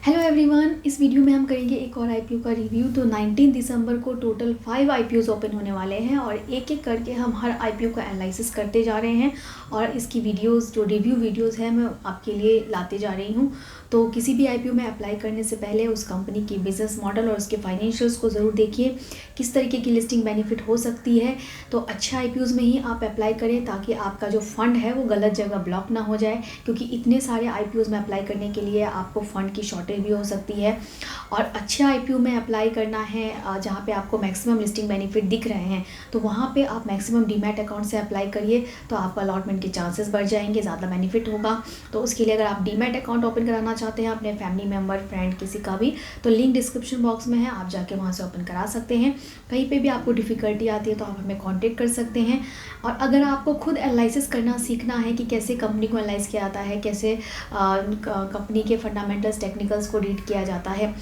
Hello everyone, इस video में हम करेंगे एक और आईपीओ का रिव्यू। तो 19 दिसंबर को टोटल 5 आईपीओज ओपन होने वाले हैं और एक एक करके हम हर आईपीओ का एनालिसिस करते जा रहे हैं और इसकी वीडियोस जो रिव्यू वीडियोस हैं मैं आपके लिए लाते जा रही हूं। तो किसी भी आईपीओ में अप्लाई करने से पहले उस कंपनी की बिजनेस मॉडल और उसके फाइनेंशियल्स को ज़रूर देखिए, किस तरीके की लिस्टिंग बेनिफिट हो सकती है। तो अच्छे आईपीओज में ही आप अप्लाई करें ताकि आपका जो फंड है वो गलत जगह ब्लॉक ना हो जाए, क्योंकि इतने सारे आईपीओज में अप्लाई करने के लिए आपको फ़ंड की शॉर्टेज भी हो सकती है। और अच्छे आईपीओ में अप्लाई करना है जहाँ पे आपको मैक्सिमम लिस्टिंग बेनिफिट दिख रहे हैं, तो वहाँ पे आप मैक्सिमम डीमैट अकाउंट से अप्लाई करिए, तो आपका अलॉटमेंट के चांसेस बढ़ जाएंगे, ज़्यादा बेनिफिट होगा। तो उसके लिए अगर आप डीमैट अकाउंट ओपन कराना चाहते हैं अपने फैमिली मेम्बर, फ्रेंड, किसी का भी, तो लिंक डिस्क्रिप्शन बॉक्स में है, आप जाके वहाँ से ओपन करा सकते हैं। कहीं पे भी आपको डिफ़िकल्टी आती है तो आप हमें कांटेक्ट कर सकते हैं। और अगर आपको खुद एनालिसिस करना सीखना है कि कैसे कंपनी को एनालाइज किया जाता है, कैसे कंपनी के फंडामेंटल्स, टेक्निकल्स को रीड किया जाता है,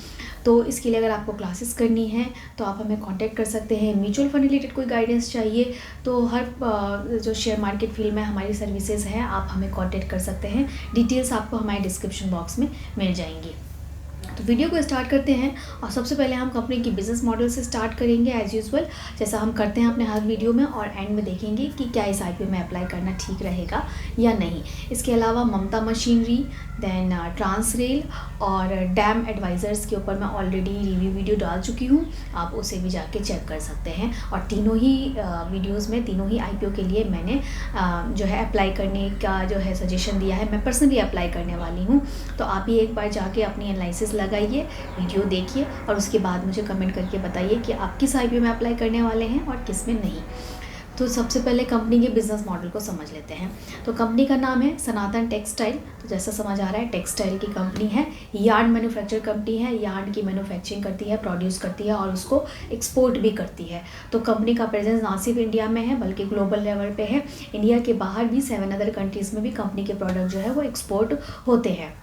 तो इसके लिए अगर आपको क्लासेस करनी है तो आप हमें कांटेक्ट कर सकते हैं। म्यूचुअल फंड रिलेटेड कोई गाइडेंस चाहिए तो हर जो शेयर मार्केट फील्ड में हमारी सर्विसेज हैं, आप हमें कांटेक्ट कर सकते हैं। डिटेल्स आपको हमारे डिस्क्रिप्शन बॉक्स में मिल जाएंगी। तो वीडियो को स्टार्ट करते हैं और सबसे पहले हम कंपनी की बिजनेस मॉडल से स्टार्ट करेंगे एज यूजुअल, जैसा हम करते हैं अपने हर वीडियो में, और एंड में देखेंगे कि क्या इस आईपीओ में अप्लाई करना ठीक रहेगा या नहीं। इसके अलावा ममता मशीनरी, देन ट्रांसरेल और डैम एडवाइज़र्स के ऊपर मैं ऑलरेडी रिव्यू वीडियो डाल चुकी हूँ, आप उसे भी जाके चेक कर सकते हैं। और तीनों ही वीडियोज़ में तीनों ही आईपीओ के लिए मैंने जो है अप्लाई करने का जो है सजेशन दिया है। मैं पर्सनली अप्लाई करने वाली हूँ, तो आप भी एक बार जाके अपनी एनालिसिस लगाइए, वीडियो देखिए और उसके बाद मुझे कमेंट करके बताइए कि आप किस आईपीओ में अप्लाई करने वाले हैं और किस में नहीं। तो सबसे पहले कंपनी के बिजनेस मॉडल को समझ लेते हैं। तो कंपनी का नाम है सनातन टेक्सटाइल। तो जैसा समझ आ रहा है, टेक्सटाइल की कंपनी है, यार्न मैन्युफैक्चर कंपनी है, यार्न की मैन्युफैक्चरिंग करती है, प्रोड्यूस करती है और उसको एक्सपोर्ट भी करती है। तो कंपनी का प्रेजेंस ना सिर्फ इंडिया में है बल्कि ग्लोबल लेवल पे है। इंडिया के बाहर भी 7 अदर कंट्रीज़ में भी कंपनी के प्रोडक्ट जो है वो एक्सपोर्ट होते हैं।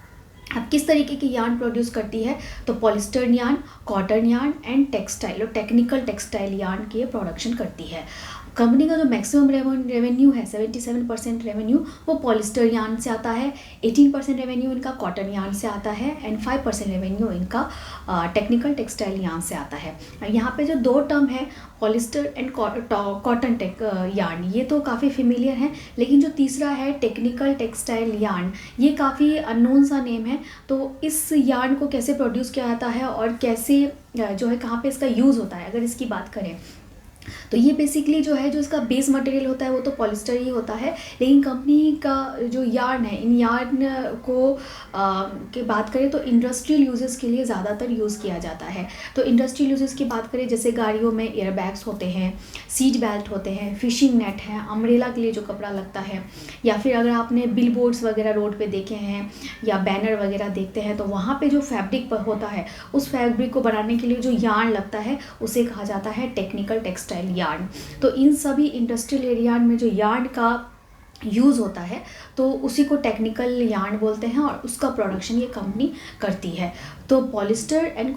अब किस तरीके की यार्न प्रोड्यूस करती है, तो polyester yarn, cotton yarn and textile और टेक्निकल टेक्सटाइल यार्न की प्रोडक्शन करती है। कंपनी का जो मैक्सिमम रेवेन्यू है, 77% रेवेन्यू वो पॉलिस्टर यार्न से आता है, 18% रेवेन्यू इनका कॉटन यार्न से आता है एंड 5% रेवेन्यू इनका टेक्निकल टेक्सटाइल यार्न से आता है। यहाँ पे जो दो टर्म है, पॉलिस्टर एंड कॉटन यार्न, ये तो काफ़ी फेमिलियर है, लेकिन जो तीसरा है टेक्निकल टेक्सटाइल यार्न, ये काफ़ी अननोन सा नेम है। तो इस यार्न को कैसे प्रोड्यूस किया जाता है और कैसे जो है कहाँ पे इसका यूज़ होता है, अगर इसकी बात करें तो ये बेसिकली जो है, जो इसका बेस मटेरियल होता है वो तो पॉलिस्टर ही होता है, लेकिन कंपनी का जो यार्न है, इन यार्न को के बात करें तो इंडस्ट्रियल यूजेस के लिए ज़्यादातर यूज़ किया जाता है। तो इंडस्ट्रियल यूजेस की बात करें, जैसे गाड़ियों में एयरबैग्स होते हैं, सीट बेल्ट होते हैं, फिशिंग नेट है, अम्ब्रेला के लिए जो कपड़ा लगता है, या फिर अगर आपने बिल बोर्ड्स वगैरह रोड पे देखे हैं या बैनर वगैरह देखते हैं तो वहाँ पे जो फैब्रिक होता है, उस फैब्रिक को बनाने के लिए जो यार्न लगता है उसे कहा जाता है टेक्निकल टेक्सटाइल यार्न। तो इन सभी इंडस्ट्रियल एरिया में जो यार्न का यूज़ होता है तो उसी को टेक्निकल यार्न बोलते हैं और उसका प्रोडक्शन ये कंपनी करती है। तो पॉलिस्टर एंड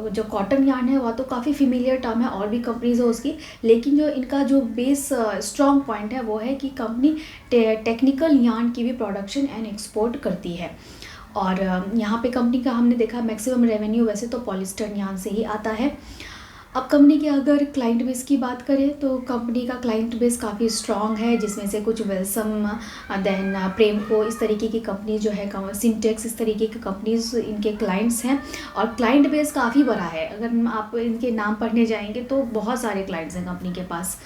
जो कॉटन यार्न है वह तो काफ़ी फेमिलियर टर्म है, और भी कंपनीज है उसकी, लेकिन जो इनका जो बेस स्ट्रॉन्ग पॉइंट है वो है कि कंपनी टेक्निकल यार्न की भी प्रोडक्शन एंड एक्सपोर्ट करती है। और यहाँ पे कंपनी का हमने देखा मैक्सिमम रेवेन्यू वैसे तो पॉलिस्टर यार्न से ही आता है। अब कंपनी के अगर क्लाइंट बेस की बात करें तो कंपनी का क्लाइंट बेस काफ़ी स्ट्रॉन्ग है, जिसमें से कुछ वेलसम, देन प्रेमको, इस तरीके की कंपनी जो है, सिंटेक्स, इस तरीके की कंपनीज इनके क्लाइंट्स हैं। और क्लाइंट बेस काफ़ी बड़ा है, अगर आप इनके नाम पढ़ने जाएंगे तो बहुत सारे क्लाइंट्स हैं कंपनी के पास।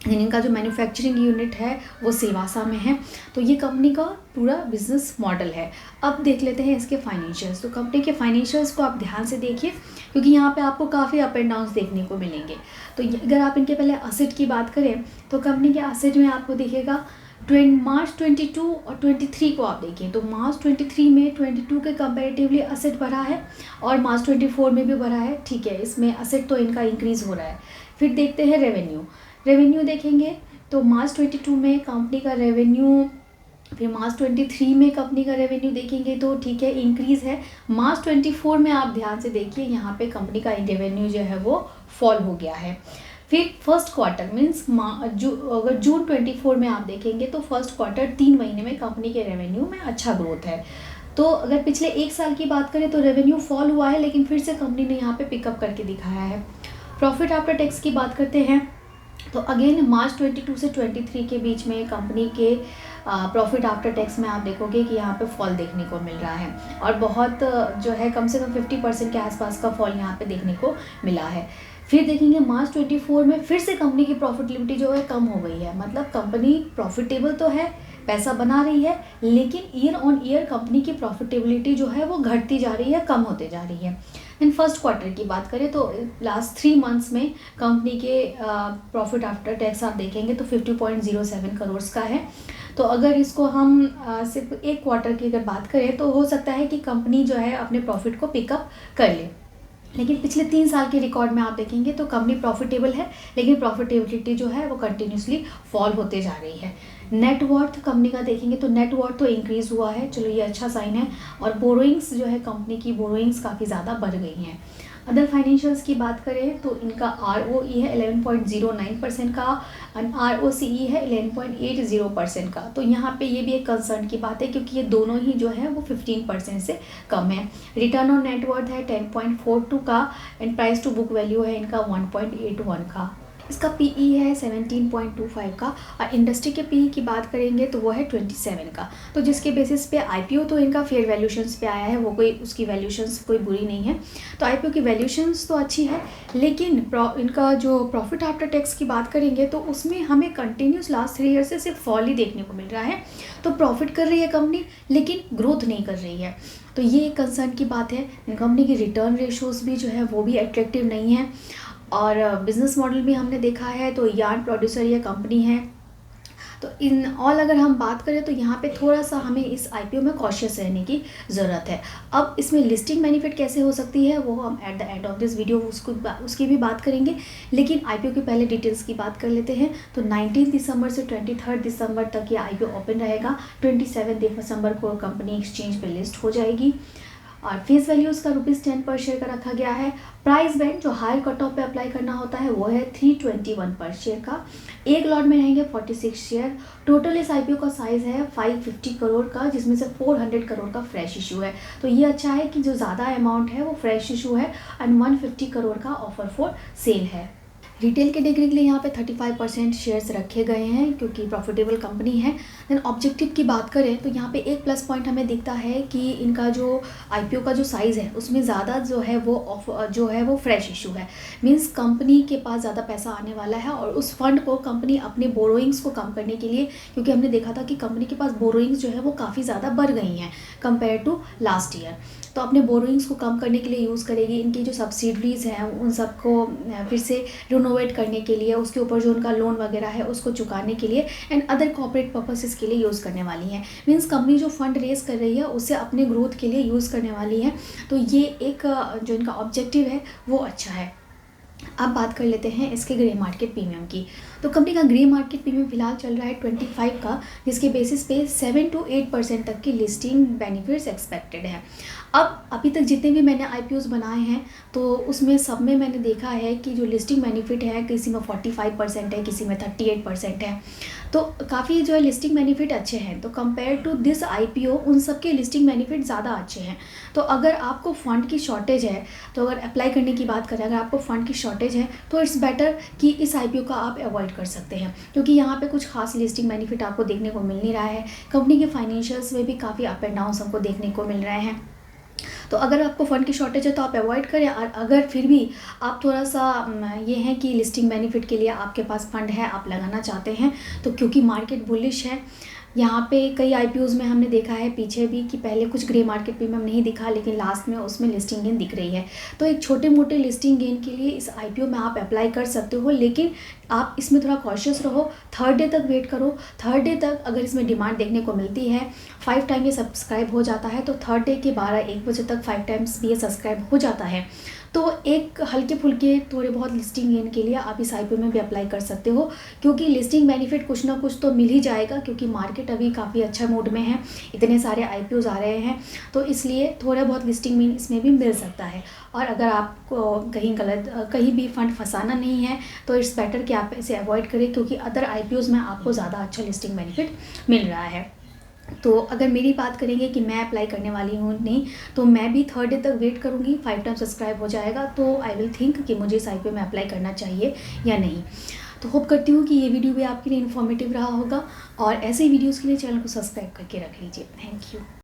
इनका जो मैन्युफैक्चरिंग यूनिट है वो सिलवासा में है। तो ये कंपनी का पूरा बिजनेस मॉडल है। अब देख लेते हैं इसके फाइनेंशियल्स। तो कंपनी के फाइनेंशियल्स को आप ध्यान से देखिए, क्योंकि यहाँ पे आपको काफ़ी अप एंड डाउन्स देखने को मिलेंगे। तो अगर आप इनके पहले असेट की बात करें तो कंपनी के असेट में आपको दिखेगा मार्च 22 और 23 को आप देखिए तो मार्च 23 में 22 के कंपैरेटिवली असेट बढ़ा है और मार्च 24 में भी बढ़ा है। ठीक है, इसमें असेट तो इनका इंक्रीज़ हो रहा है। फिर देखते हैं रेवेन्यू देखेंगे तो मार्च 22 में कंपनी का रेवेन्यू, फिर मार्च 23 में कंपनी का रेवेन्यू देखेंगे तो ठीक है इंक्रीज़ है। मार्च 24 में आप ध्यान से देखिए, यहाँ पे कंपनी का रेवेन्यू जो है वो फॉल हो गया है। फिर फर्स्ट क्वार्टर मीन्स अगर जून 24 में आप देखेंगे तो फर्स्ट क्वार्टर 3 महीने में कंपनी के रेवेन्यू में अच्छा ग्रोथ है। तो अगर पिछले 1 साल की बात करें तो रेवेन्यू फॉल हुआ है, लेकिन फिर से कंपनी ने यहाँ पे पिकअप करके दिखाया है। प्रॉफिट आफ्टर टैक्स की बात करते हैं तो अगेन मार्च 22 से 23 के बीच में कंपनी के प्रॉफिट आफ्टर टैक्स में आप देखोगे कि यहाँ पे फॉल देखने को मिल रहा है, और बहुत जो है कम से कम 50% के आसपास का फॉल यहाँ पे देखने को मिला है। फिर देखेंगे मार्च 24 में फिर से कंपनी की प्रॉफिटेबिलिटी जो है कम हो गई है, मतलब कंपनी प्रॉफिटेबल तो है, पैसा बना रही है, लेकिन ईयर ऑन ईयर कंपनी की प्रॉफिटेबिलिटी जो है वो घटती जा रही है, कम होते जा रही है। इन फर्स्ट क्वार्टर की बात करें तो लास्ट 3 मंथ्स में कंपनी के प्रॉफिट आफ्टर टैक्स आप देखेंगे तो 50.07 करोड़ का है। तो अगर इसको हम सिर्फ एक क्वार्टर की अगर बात करें तो हो सकता है कि कंपनी जो है अपने प्रॉफिट को पिकअप कर ले, लेकिन पिछले 3 साल के रिकॉर्ड में आप देखेंगे तो कंपनी प्रॉफिटेबल है, लेकिन प्रॉफिटेबिलिटी जो है वो कंटिन्यूसली फॉल होते जा रही है। नेट वर्थ कंपनी का देखेंगे तो नेट वर्थ तो इंक्रीज़ हुआ है, चलो ये अच्छा साइन है, और बोरोइंग्स जो है कंपनी की बोरोइंग्स काफ़ी ज़्यादा बढ़ गई हैं। अदर फाइनेंशियल्स की बात करें तो इनका ROE है 11.09% का, और ROCE है 11.80% का। तो यहाँ पे ये भी एक कंसर्न की बात है, क्योंकि ये दोनों ही जो है वो 15% से कम है। रिटर्न ऑन नेटवर्थ है 10.42 का, and price to book value है इनका 1.81 का। इसका PE है 17.25 का, और इंडस्ट्री के PE की बात करेंगे तो वो है 27 का। तो जिसके बेसिस पे IPO तो इनका फेयर वैल्यूशंस पे आया है, वो कोई उसकी वैल्यूशंस कोई बुरी नहीं है। तो IPO की वैल्यूशंस तो अच्छी है, लेकिन इनका जो प्रॉफिट आफ्टर टैक्स की बात करेंगे तो उसमें हमें कंटिन्यूस लास्ट 3 ईयर से सिर्फ फॉल ही देखने को मिल रहा है। तो प्रॉफिट कर रही है कंपनी, लेकिन ग्रोथ नहीं कर रही है, तो ये एक कंसर्न की बात है। कंपनी की रिटर्न रेशोज़ भी जो है वो भी अट्रैक्टिव नहीं है, और बिज़नेस मॉडल भी हमने देखा है तो यार्न प्रोड्यूसर ये कंपनी है। तो इन ऑल अगर हम बात करें तो यहाँ पे थोड़ा सा हमें इस IPO में कॉशियस रहने की ज़रूरत है। अब इसमें लिस्टिंग बेनिफिट कैसे हो सकती है वो हम at the end of this video उसकी भी बात करेंगे, लेकिन IPO की पहले डिटेल्स की बात कर लेते हैं। तो 19 दिसंबर से 23 दिसंबर तक ये IPO ओपन रहेगा। 27 दिसंबर को कंपनी एक्सचेंज पे लिस्ट हो जाएगी, और फेस वैल्यू उसका ₹10 पर शेयर का रखा गया है। प्राइस बैंड जो हाई कट ऑफ पे अप्लाई करना होता है वो है 321 पर शेयर का। एक लॉट में रहेंगे 46 शेयर। टोटल इस IPO का साइज़ है 550 करोड़ का, जिसमें से 400 करोड़ का फ्रेश इशू है। तो ये अच्छा है कि जो ज़्यादा अमाउंट है वो फ्रेश इशू है, एंड 150 करोड़ का ऑफर फॉर सेल है। रिटेल कैटेगरी के लिए यहाँ पे 35% शेयर्स रखे गए हैं, क्योंकि प्रॉफिटेबल कंपनी है। देन ऑब्जेक्टिव की बात करें तो यहाँ पे एक प्लस पॉइंट हमें दिखता है कि इनका जो IPO का जो साइज़ है उसमें ज़्यादा जो है वो फ्रेश इशू है। मींस कंपनी के पास ज़्यादा पैसा आने वाला है, और उस फंड को कंपनी अपने बोरोइंग्स को कम करने के लिए, क्योंकि हमने देखा था कि कंपनी के पास बोरोइंग्स जो है वो काफ़ी ज़्यादा बढ़ गई हैं कंपेयर टू लास्ट ईयर, तो अपने बोरोइंग्स को कम करने के लिए यूज़ करेगी। इनकी जो सब्सिडरीज़ हैं उन सबको फिर से रिनोवेट करने के लिए, उसके ऊपर जो उनका लोन वगैरह है उसको चुकाने के लिए, एंड अदर कॉर्पोरेट पर्पसेस के लिए यूज़ करने वाली हैं। मींस कंपनी जो फंड रेज कर रही है उसे अपने ग्रोथ के लिए यूज़ करने वाली है। तो ये एक जो इनका ऑब्जेक्टिव है वो अच्छा है। अब बात कर लेते हैं इसके ग्रे मार्केट प्रीमियम की। तो कंपनी का ग्रे मार्केट प्रीमियम फिलहाल चल रहा है 25 का, जिसके बेसिस पे 7 to 8% तक की लिस्टिंग बेनिफिट्स एक्सपेक्टेड है। अब अभी तक जितने भी मैंने IPOs बनाए हैं तो उसमें सब में मैंने देखा है कि जो लिस्टिंग बेनिफिट है किसी में 45% है, किसी में 38% है। तो काफ़ी जो है लिस्टिंग बेनिफिट अच्छे हैं। तो कंपेयर टू दिस IPO उन सब के लिस्टिंग बेनिफिट ज़्यादा अच्छे हैं। तो अगर आपको फ़ंड की शॉर्टेज है, तो अगर अप्लाई करने की बात करें, अगर आपको फ़ंड की शॉर्टेज है तो इट्स बेटर कि इस IPO का आप अवॉइड कर सकते हैं, क्योंकि यहाँ पे कुछ खास लिस्टिंग बेनिफिट आपको देखने को मिल नहीं रहा है। कंपनी के फाइनेंशियल्स में भी काफ़ी अप एंड डाउन हमको देखने को मिल रहे हैं। तो अगर आपको फ़ंड की शॉर्टेज है तो आप अवॉइड करें, और अगर फिर भी आप थोड़ा सा ये है कि लिस्टिंग बेनिफिट के लिए आपके पास फ़ंड है, आप लगाना चाहते हैं, तो क्योंकि मार्केट बुलिश है, यहाँ पे कई IPOs में हमने देखा है पीछे भी कि पहले कुछ ग्रे मार्केट प्रीमियम नहीं दिखा, लेकिन लास्ट में उसमें लिस्टिंग गेन दिख रही है। तो एक छोटे मोटे लिस्टिंग गेन के लिए इस IPO में आप अप्लाई कर सकते हो, लेकिन आप इसमें थोड़ा कॉशियस रहो। 3rd डे तक वेट करो। 3rd डे तक अगर इसमें डिमांड देखने को मिलती है, 5 टाइम ये सब्सक्राइब हो जाता है, तो 3rd डे के 12-1 बजे तक 5 टाइम्स भी ये सब्सक्राइब हो जाता है, तो एक हल्के फुल्के थोड़े बहुत लिस्टिंग गेन के लिए आप इस IPO में भी अप्लाई कर सकते हो, क्योंकि लिस्टिंग बेनिफिट कुछ ना कुछ तो मिल ही जाएगा, क्योंकि मार्केट अभी काफ़ी अच्छा मूड में है, इतने सारे IPOs आ रहे हैं, तो इसलिए थोड़ा बहुत लिस्टिंग गेन इसमें भी मिल सकता है। और अगर आपको कहीं भी फंड फंसाना नहीं है तो इट्स बेटर कि आप इसे अवॉइड करें, क्योंकि अदर IPOs में आपको ज़्यादा अच्छा लिस्टिंग बेनिफिट मिल रहा है। तो अगर मेरी बात करेंगे कि मैं अप्लाई करने वाली हूँ नहीं, तो मैं भी 3rd डे तक वेट करूँगी। 5 टाइम सब्सक्राइब हो जाएगा तो आई विल थिंक कि मुझे इस आईपीओ में अप्लाई करना चाहिए या नहीं। तो होप करती हूँ कि ये वीडियो भी आपके लिए इन्फॉर्मेटिव रहा होगा, और ऐसे ही वीडियोज़ के लिए चैनल को सब्सक्राइब करके रख लीजिए। Thank you.